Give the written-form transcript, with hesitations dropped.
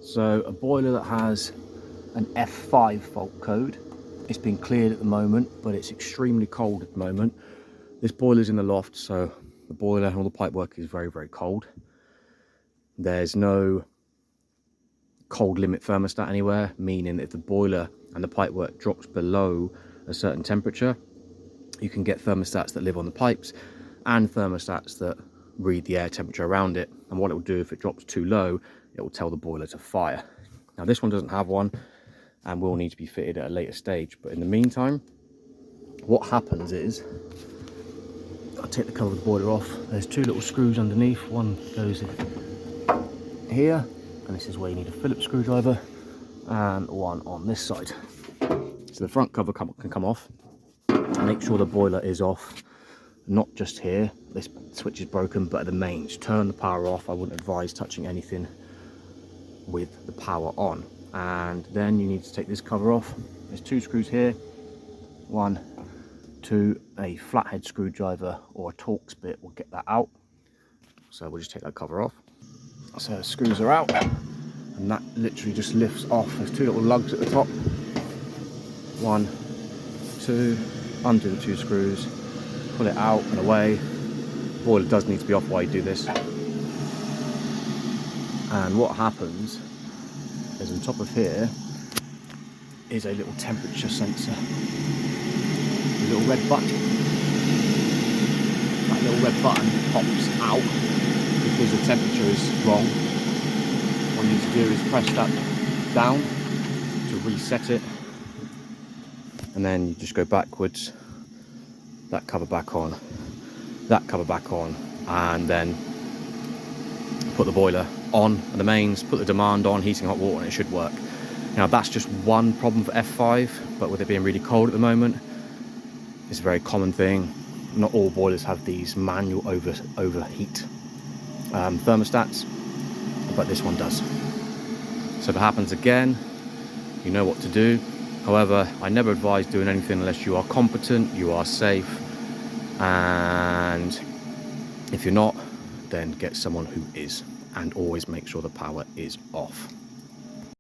So a boiler that has an F5 fault code. It's been cleared at the moment, but it's extremely cold at the moment. This boiler's in the loft, so the boiler and all the pipework is very, very cold. There's no cold limit thermostat anywhere, meaning that if the boiler and the pipework drops below a certain temperature, you can get thermostats that live on the pipes and thermostats that read the air temperature around it. And what it will do if it drops too low, it will tell the boiler to fire. Now this one doesn't have one and will need to be fitted at a later stage, but in the meantime, what happens is, I'll take the cover of the boiler off. There's two little screws underneath. One goes in here, and this is where you need a Phillips screwdriver, and one on this side. So the front cover can come off. Make sure the boiler is off, not just here. This switch is broken, but at the mains. Turn the power off. I wouldn't advise touching anything with the power on. And then you need to take this cover off. There's two screws here. One, two, a flathead screwdriver or a Torx bit will get that out. So we'll just take that cover off. So the screws are out, and that literally just lifts off. There's two little lugs at the top. One, two, undo the two screws, pull it out and away. The boiler does need to be off while you do this. And what happens is on top of here is a little temperature sensor. A little red button. That little red button pops out because the temperature is wrong. What you need to do is press that down to reset it, and then you just go backwards, that cover back on, that cover back on, and then put the boiler on at the mains, put the demand on, heating hot water, and it should work. Now that's just one problem for F5, but with it being really cold at the moment, it's a very common thing. Not all boilers have these manual overheat thermostats, but this one does. So if it happens again, you know what to do. However, I never advise doing anything unless you are competent, you are safe, and if you're not, then get someone who is, and always make sure the power is off.